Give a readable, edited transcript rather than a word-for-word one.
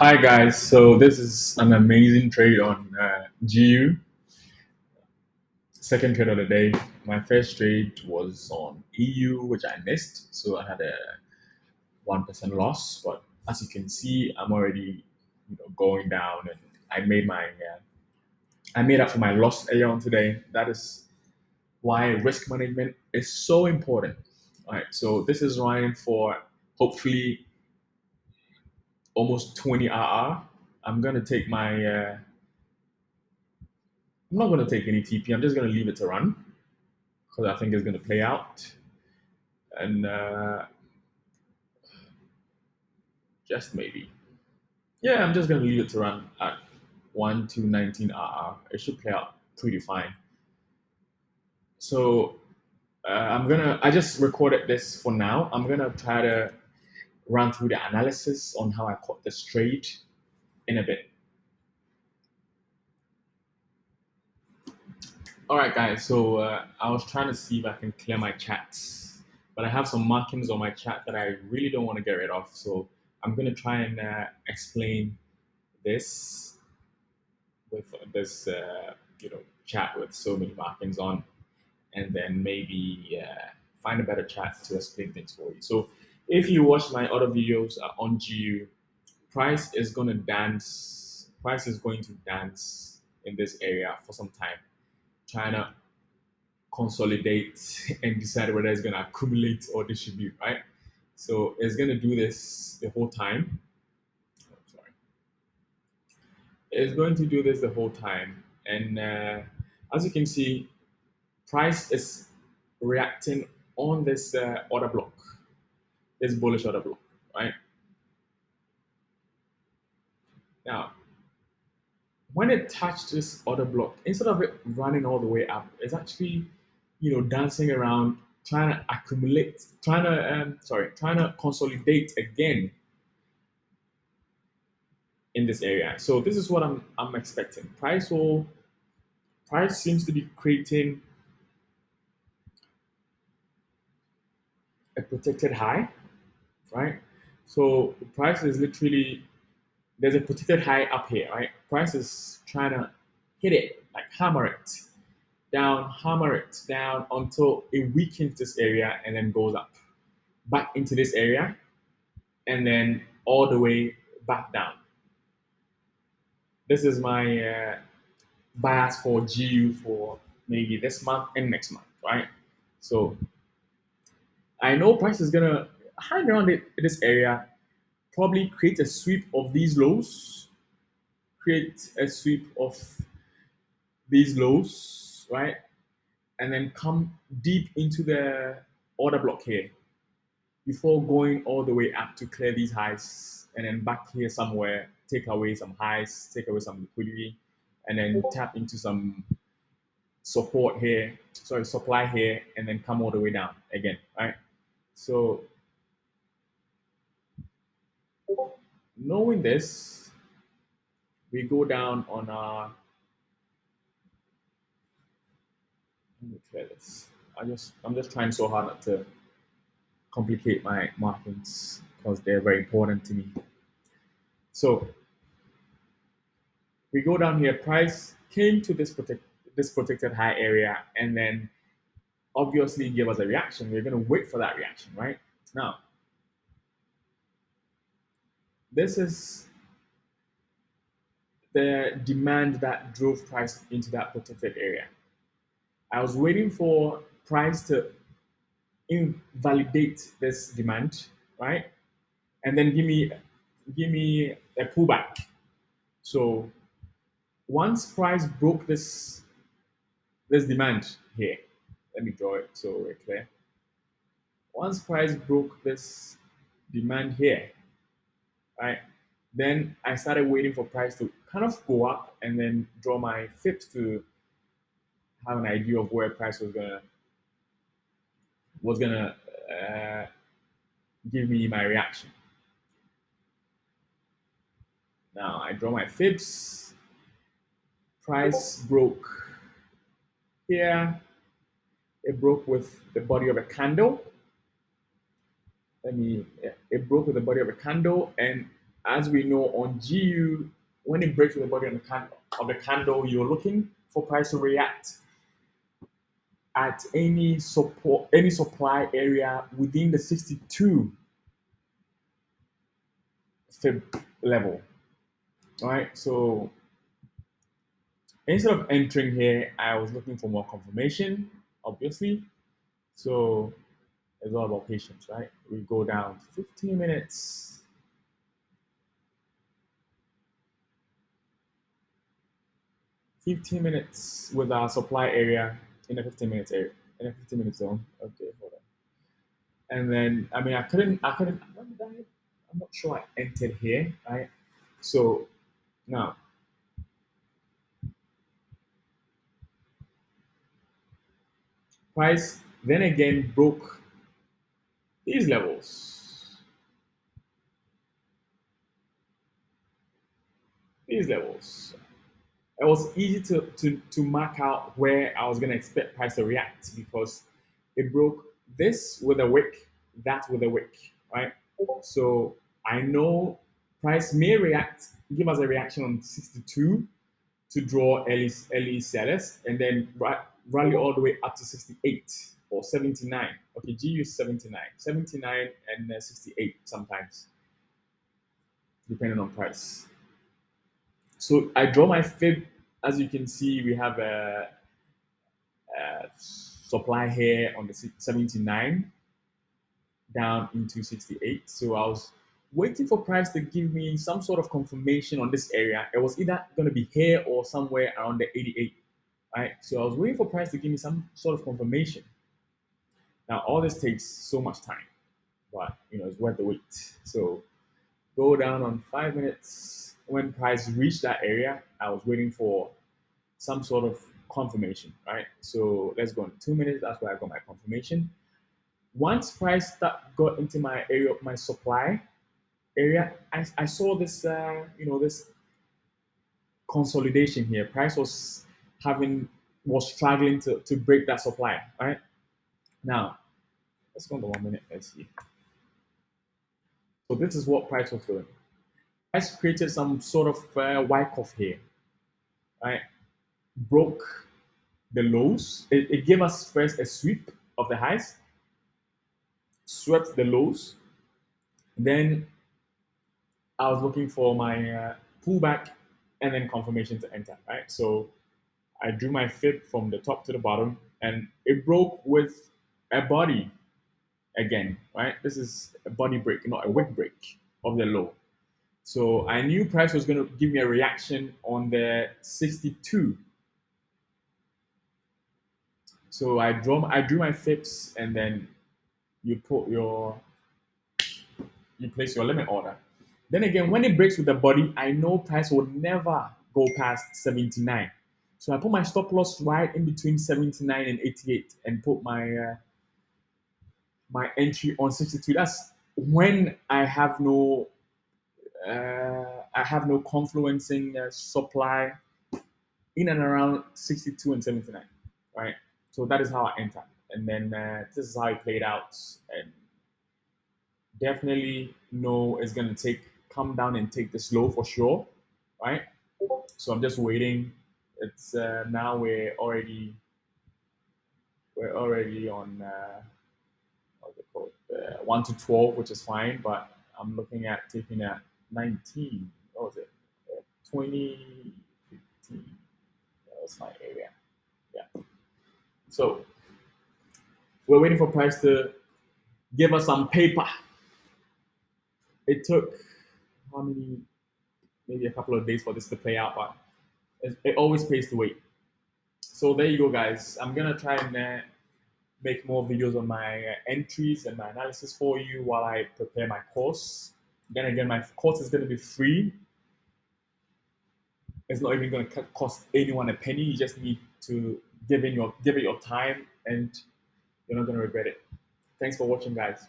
Hi guys, so this is an amazing trade on GU. Second trade of the day. My first trade was on EU, which I missed, so I had a 1% loss. But as you can see, I'm already going down, and I made up for my loss earlier on today. That is why risk management is so important. All right, so this is running for hopefully almost 20 RR. I'm gonna take my I'm not going to take any TP. I'm just going to leave it to run because I think it's going to play out. And just maybe. Yeah, I'm just going to leave it to run at 1 to 19 RR. It should play out pretty fine. So I just recorded this for now. I'm going to try to run through the analysis on how I caught this trade in a bit. All right, guys. So I was trying to see if I can clear my chats, but I have some markings on my chat that I really don't want to get rid of. So I'm going to try and explain this with this chat with so many markings on, and then maybe find a better chat to explain things for you. So if you watch my other videos on GU, price is going to dance. Price is going to dance in this area for some time, trying to consolidate and decide whether it's going to accumulate or distribute, right? So it's going to do this the whole time. Sorry. It's going to do this the whole time. And as you can see, price is reacting on this order block, this bullish order block, right? Now, when it touched this order block, instead of it running all the way up, it's actually, dancing around, trying to accumulate, trying to consolidate again in this area. So this is what I'm expecting. Price seems to be creating a protected high, right? So the price is literally there's a protected high up here, right? Price is trying to hit it, like hammer it down until it weakens this area and then goes up back into this area and then all the way back down. This is my bias for GU for maybe this month and next month, right? So I know price is gonna hang around this area, probably create a sweep of these lows, create a sweep of these lows, right? And then come deep into the order block here before going all the way up to clear these highs and then back here somewhere, take away some highs, take away some liquidity, and then tap into some supply here, and then come all the way down again, right? So knowing this, we go down on our, let me clear this. I'm just trying so hard not to complicate my markings because they're very important to me. So we go down here, price came to this protected high area and then obviously give us a reaction. We're going to wait for that reaction, right? Now, this is the demand that drove price into that protected area. I was waiting for price to invalidate this demand, right? And then give me a pullback. So once price broke this demand here, let me draw it so we're clear. Once price broke this demand here, right, then I started waiting for price to kind of go up and then draw my fibs to have an idea of where price was gonna give me my reaction. Now I draw my fibs. Price broke here. It broke with the body of a candle. It broke with the body of a candle, and as we know on GU, when it breaks with the body on of the candle, you're looking for price to react at any supply area within the 62 fib level. All right, so instead of entering here, I was looking for more confirmation, obviously. So it's all about patience, right? We go down 15 minutes. 15 minutes with our supply area in a 15 minutes area, in a 15 minute zone. Okay, hold on. And then, I mean, I couldn't, when did I'm not sure I entered here, right? So now, price then again broke these levels, these levels. It was easy to mark out where I was going to expect price to react because it broke this with a wick, that with a wick, right? So I know price may react, give us a reaction on 62 to draw early sellers, and then rally all the way up to 68 or 79. Okay, GU is 79, 79 and 68 sometimes, depending on price. So I draw my fib. As you can see, we have a supply here on the 79 down into 68. So I was waiting for price to give me some sort of confirmation on this area. It was either going to be here or somewhere around the 88, right? So I was waiting for price to give me some sort of confirmation. Now all this takes so much time, but it's worth the wait. So go down on 5 minutes. When price reached that area, I was waiting for some sort of confirmation, right? So let's go on 2 minutes. That's where I got my confirmation. Once price got into my area, my supply area, I saw this, this consolidation here. Price was struggling to break that supply, right? Now, let's go on the 1 minute. Let's see. So this is what price was doing. Price created some sort of Wyckoff here, right? Broke the lows. It gave us first a sweep of the highs, swept the lows. Then I was looking for my pullback and then confirmation to enter, right? So I drew my fib from the top to the bottom and it broke with a body again, right? This is a body break, not a wick break of the low. So I knew price was going to give me a reaction on the 62. So I drew my fibs and then you place your limit order. Then again, when it breaks with the body, I know price will never go past 79. So I put my stop loss right in between 79 and 88 and put my entry on 62. That's when I have no confluencing supply in and around 62 and 79, right? So that is how I entered. And then this is how it played out. And definitely know it's gonna come down and take the slow for sure, right? So I'm just waiting. It's now we're already on what's it called 1 to 12, which is fine. But I'm looking at taking at 19. What was it? 20, 15. That was my area. Yeah. So we're waiting for price to give us some paper. It took how many? Maybe a couple of days for this to play out, but it always pays to wait. So there you go, guys. I'm gonna try and make more videos on my entries and my analysis for you while I prepare my course. Then again, my course is gonna be free. It's not even gonna cost anyone a penny. You just need to give it your time, and you're not gonna regret it. Thanks for watching, guys.